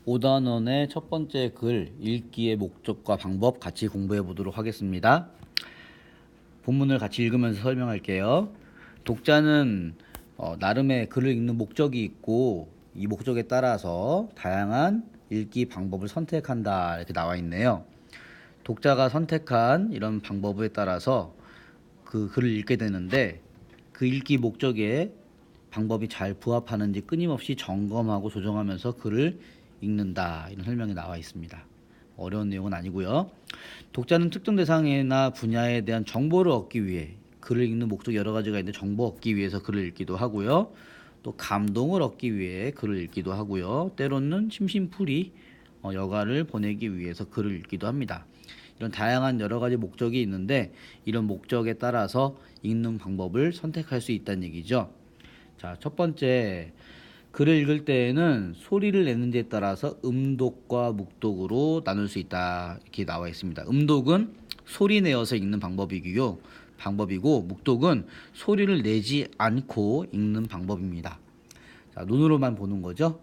5단원의 첫 번째 글 읽기의 목적과 방법 같이 공부해 보도록 하겠습니다. 본문을 같이 읽으면서 설명할게요. 독자는 나름의 글을 읽는 목적이 있고 이 목적에 따라서 다양한 읽기 방법을 선택한다 이렇게 나와 있네요. 독자가 선택한 이런 방법에 따라서 그 글을 읽게 되는데 그 읽기 목적에 방법이 잘 부합하는지 끊임없이 점검하고 조정하면서 글을 읽는다 이런 설명이 나와 있습니다. 어려운 내용은 아니고요. 독자는 특정 대상이나 분야에 대한 정보를 얻기 위해 글을 읽는 목적 여러 가지가 있는데 정보 얻기 위해서 글을 읽기도 하고요. 또 감동을 얻기 위해 글을 읽기도 하고요. 때로는 심심풀이 여가를 보내기 위해서 글을 읽기도 합니다. 이런 다양한 여러 가지 목적이 있는데 이런 목적에 따라서 읽는 방법을 선택할 수 있다는 얘기죠. 자, 첫 번째, 글을 읽을 때에는 소리를 내는지에 따라서 음독과 묵독으로 나눌 수 있다 이렇게 나와 있습니다. 음독은 소리 내어서 읽는 방법이고 묵독은 소리를 내지 않고 읽는 방법입니다. 자, 눈으로만 보는 거죠.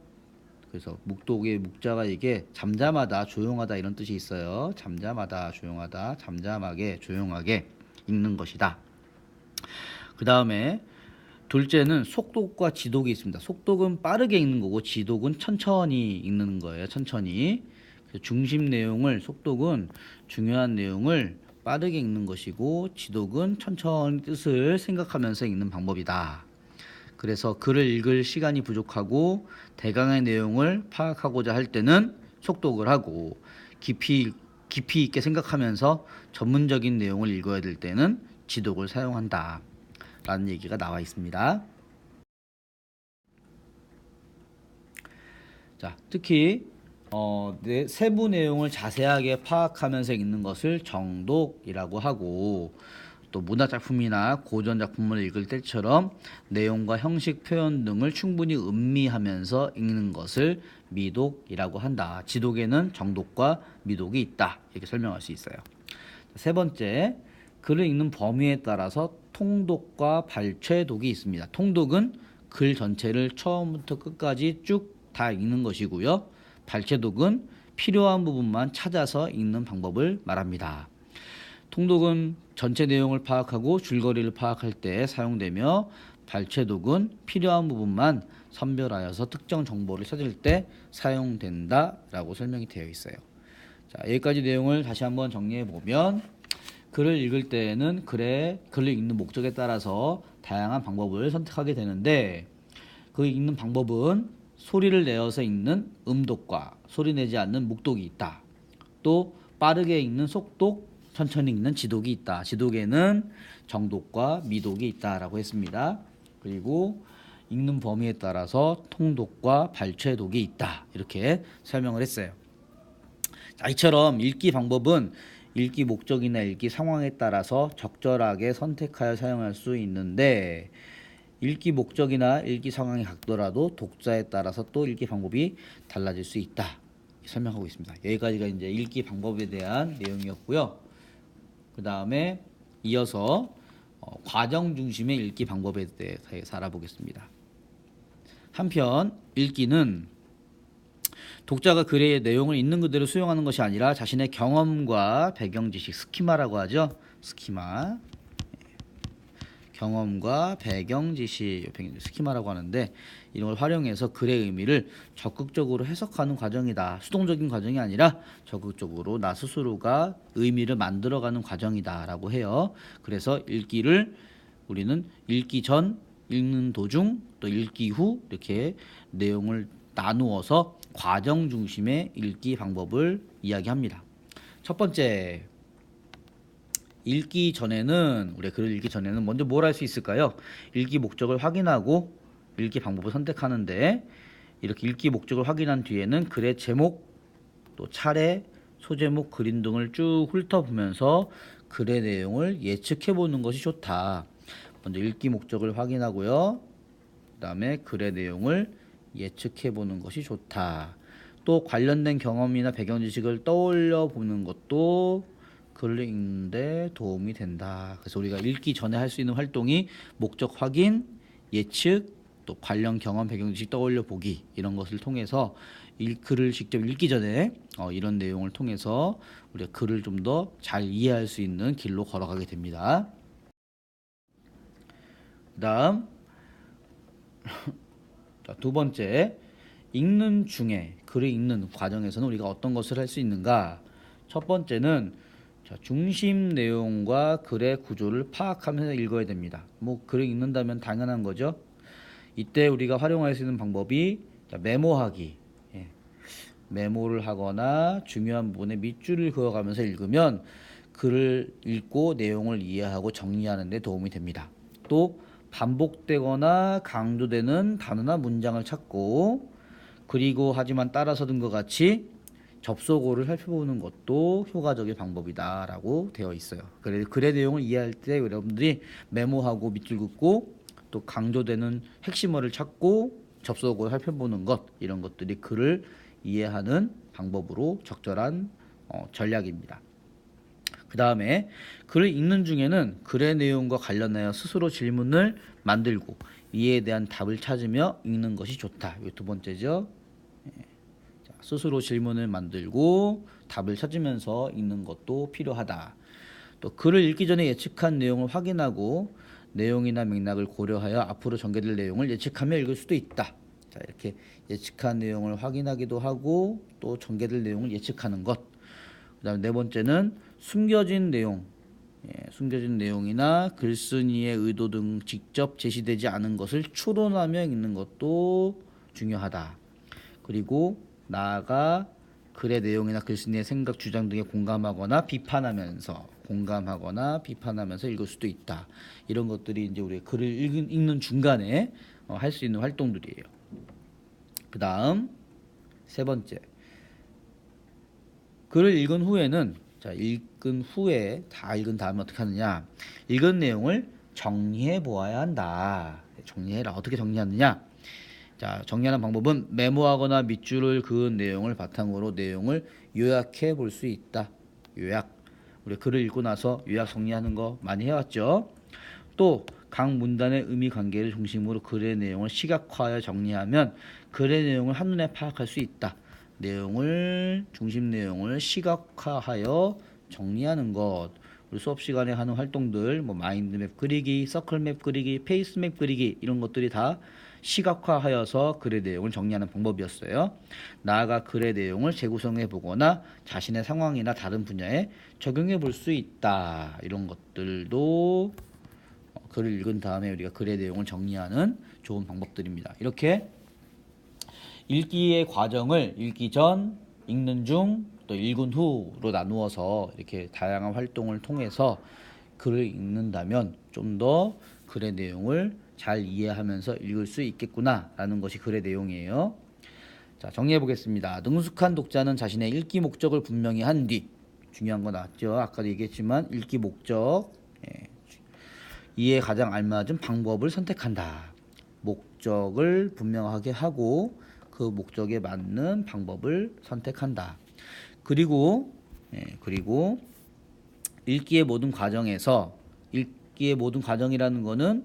그래서 묵독의 묵자가 이게 잠잠하다, 조용하다 이런 뜻이 있어요. 잠잠하다, 조용하다, 잠잠하게, 조용하게 읽는 것이다. 그 다음에 둘째는 속독과 지독이 있습니다. 속독은 빠르게 읽는 거고 지독은 천천히 읽는 거예요. 천천히. 중심 내용을 속독은 중요한 내용을 빠르게 읽는 것이고 지독은 천천히 뜻을 생각하면서 읽는 방법이다. 그래서 글을 읽을 시간이 부족하고 대강의 내용을 파악하고자 할 때는 속독을 하고 깊이 있게 생각하면서 전문적인 내용을 읽어야 될 때는 지독을 사용한다. 라는 얘기가 나와 있습니다. 자, 특히 세부 내용을 자세하게 파악하면서 읽는 것을 정독이라고 하고 또 문학작품이나 고전작품을 읽을 때처럼 내용과 형식, 표현 등을 충분히 음미하면서 읽는 것을 미독이라고 한다. 지독에는 정독과 미독이 있다. 이렇게 설명할 수 있어요. 세 번째, 글을 읽는 범위에 따라서 통독과 발췌독이 있습니다. 통독은 글 전체를 처음부터 끝까지 쭉 다 읽는 것이고요. 발췌독은 필요한 부분만 찾아서 읽는 방법을 말합니다. 통독은 전체 내용을 파악하고 줄거리를 파악할 때 사용되며 발췌독은 필요한 부분만 선별하여서 특정 정보를 찾을 때 사용된다라고 설명이 되어 있어요. 자, 여기까지 내용을 다시 한번 정리해 보면 글을 읽을 때에는 글을 읽는 목적에 따라서 다양한 방법을 선택하게 되는데 그 읽는 방법은 소리를 내어서 읽는 음독과 소리 내지 않는 묵독이 있다. 또 빠르게 읽는 속독, 천천히 읽는 지독이 있다. 지독에는 정독과 미독이 있다라고 했습니다. 그리고 읽는 범위에 따라서 통독과 발췌독이 있다. 이렇게 설명을 했어요. 자, 이처럼 읽기 방법은 읽기 목적이나 읽기 상황에 따라서 적절하게 선택하여 사용할 수 있는데 읽기 목적이나 읽기 상황이 같더라도 독자에 따라서 또 읽기 방법이 달라질 수 있다. 설명하고 있습니다. 여기까지가 이제 읽기 방법에 대한 내용이었고요. 그 다음에 이어서 과정 중심의 읽기 방법에 대해서 알아보겠습니다. 한편 읽기는 독자가 글의 내용을 있는 그대로 수용하는 것이 아니라 자신의 경험과 배경 지식, 스키마라고 하죠. 스키마. 경험과 배경 지식, 스키마라고 하는데 이런 걸 활용해서 글의 의미를 적극적으로 해석하는 과정이다. 수동적인 과정이 아니라 적극적으로 나 스스로가 의미를 만들어가는 과정이다라고 해요. 그래서 읽기를 우리는 읽기 전, 읽는 도중, 또 읽기 후 이렇게 내용을 나누어서 과정 중심의 읽기 방법을 이야기합니다. 첫 번째, 읽기 전에는 우리가 글을 읽기 전에는 먼저 뭘 할 수 있을까요? 읽기 목적을 확인하고 읽기 방법을 선택하는데 이렇게 읽기 목적을 확인한 뒤에는 글의 제목, 또 차례, 소제목, 그림 등을 쭉 훑어보면서 글의 내용을 예측해 보는 것이 좋다. 먼저 읽기 목적을 확인하고요. 그 다음에 글의 내용을 예측해 보는 것이 좋다. 또 관련된 경험이나 배경 지식을 떠올려 보는 것도 글을 읽는데 도움이 된다. 그래서 우리가 읽기 전에 할 수 있는 활동이 목적 확인, 예측, 또 관련 경험 배경 지식 떠올려 보기 이런 것을 통해서 글을 직접 읽기 전에 이런 내용을 통해서 우리가 글을 좀 더 잘 이해할 수 있는 길로 걸어가게 됩니다. 그다음 두 번째, 읽는 중에 글을 읽는 과정에서는 우리가 어떤 것을 할 수 있는가? 첫 번째는 중심 내용과 글의 구조를 파악하면서 읽어야 됩니다. 뭐 글을 읽는다면 당연한 거죠. 이때 우리가 활용할 수 있는 방법이 메모하기. 메모를 하거나 중요한 부분에 밑줄을 그어가면서 읽으면 글을 읽고 내용을 이해하고 정리하는 데 도움이 됩니다. 또 반복되거나 강조되는 단어나 문장을 찾고 그리고 하지만 따라서 든 것 같이 접속어를 살펴보는 것도 효과적인 방법이다라고 되어 있어요. 그래서 글의 내용을 이해할 때 여러분들이 메모하고 밑줄 긋고 또 강조되는 핵심어를 찾고 접속어를 살펴보는 것 이런 것들이 글을 이해하는 방법으로 적절한 전략입니다. 그 다음에 글을 읽는 중에는 글의 내용과 관련하여 스스로 질문을 만들고 이에 대한 답을 찾으며 읽는 것이 좋다. 이게 두 번째죠. 스스로 질문을 만들고 답을 찾으면서 읽는 것도 필요하다. 또 글을 읽기 전에 예측한 내용을 확인하고 내용이나 맥락을 고려하여 앞으로 전개될 내용을 예측하며 읽을 수도 있다. 자, 이렇게 예측한 내용을 확인하기도 하고 또 전개될 내용을 예측하는 것. 그다음에 네 번째는 숨겨진 내용, 숨겨진 내용이나 글쓴이의 의도 등 직접 제시되지 않은 것을 추론하며 읽는 것도 중요하다. 그리고 나아가 글의 내용이나 글쓴이의 생각, 주장 등에 공감하거나 비판하면서 읽을 수도 있다. 이런 것들이 이제 우리 글을 읽는 중간에 할 수 있는 활동들이에요. 그 다음 세 번째, 글을 읽은 후에는 다 읽은 다음에 어떻게 하느냐? 읽은 내용을 정리해 보아야 한다. 정리해라. 어떻게 정리하느냐? 자, 정리하는 방법은 메모하거나 밑줄을 그은 내용을 바탕으로 내용을 요약해 볼 수 있다. 요약. 우리 글을 읽고 나서 요약 정리하는 거 많이 해왔죠? 또 각 문단의 의미 관계를 중심으로 글의 내용을 시각화하여 정리하면 글의 내용을 한눈에 파악할 수 있다. 중심 내용을 시각화하여 정리하는 것. 우리 수업 시간에 하는 활동들, 뭐 마인드맵 그리기, 서클맵 그리기, 페이스맵 그리기 이런 것들이 다 시각화하여서 글의 내용을 정리하는 방법이었어요. 나아가 글의 내용을 재구성해 보거나 자신의 상황이나 다른 분야에 적용해 볼 수 있다. 이런 것들도 글을 읽은 다음에 우리가 글의 내용을 정리하는 좋은 방법들입니다. 이렇게 읽기의 과정을 읽기 전, 읽는 중, 또 읽은 후로 나누어서 이렇게 다양한 활동을 통해서 글을 읽는다면 좀 더 글의 내용을 잘 이해하면서 읽을 수 있겠구나라는 것이 글의 내용이에요. 자, 정리해 보겠습니다. 능숙한 독자는 자신의 읽기 목적을 분명히 한 뒤, 중요한 거 나왔죠. 아까도 얘기했지만 읽기 목적, 이에 가장 알맞은 방법을 선택한다. 목적을 분명하게 하고 그 목적에 맞는 방법을 선택한다. 그리고 읽기의 모든 과정이라는 거는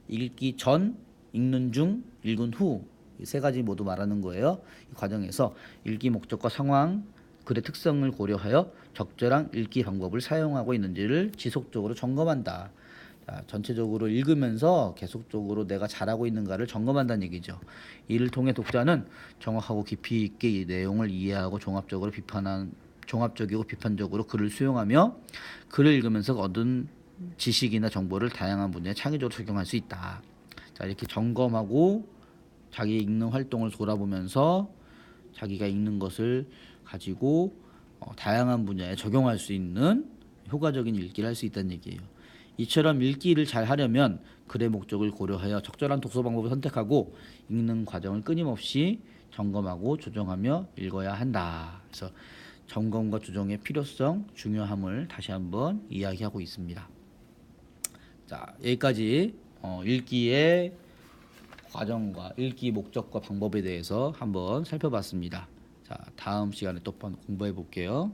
읽기 전, 읽는 중, 읽은 후 이 세 가지 모두 말하는 거예요. 이 과정에서 읽기 목적과 상황, 글의 특성을 고려하여 적절한 읽기 방법을 사용하고 있는지를 지속적으로 점검한다. 자, 전체적으로 읽으면서 계속적으로 내가 잘하고 있는가를 점검한다는 얘기죠. 이를 통해 독자는 정확하고 깊이 있게 이 내용을 이해하고 종합적이고 비판적으로 글을 수용하며 글을 읽으면서 얻은 지식이나 정보를 다양한 분야에 창의적으로 적용할 수 있다. 자, 이렇게 점검하고 자기 읽는 활동을 돌아보면서 자기가 읽는 것을 가지고 다양한 분야에 적용할 수 있는 효과적인 읽기를 할 수 있다는 얘기예요. 이처럼 읽기를 잘 하려면 글의 목적을 고려하여 적절한 독서 방법을 선택하고 읽는 과정을 끊임없이 점검하고 조정하며 읽어야 한다. 그래서 점검과 조정의 필요성, 중요함을 다시 한번 이야기하고 있습니다. 자, 여기까지 읽기의 과정과 읽기 목적과 방법에 대해서 한번 살펴봤습니다. 자, 다음 시간에 또 공부해 볼게요.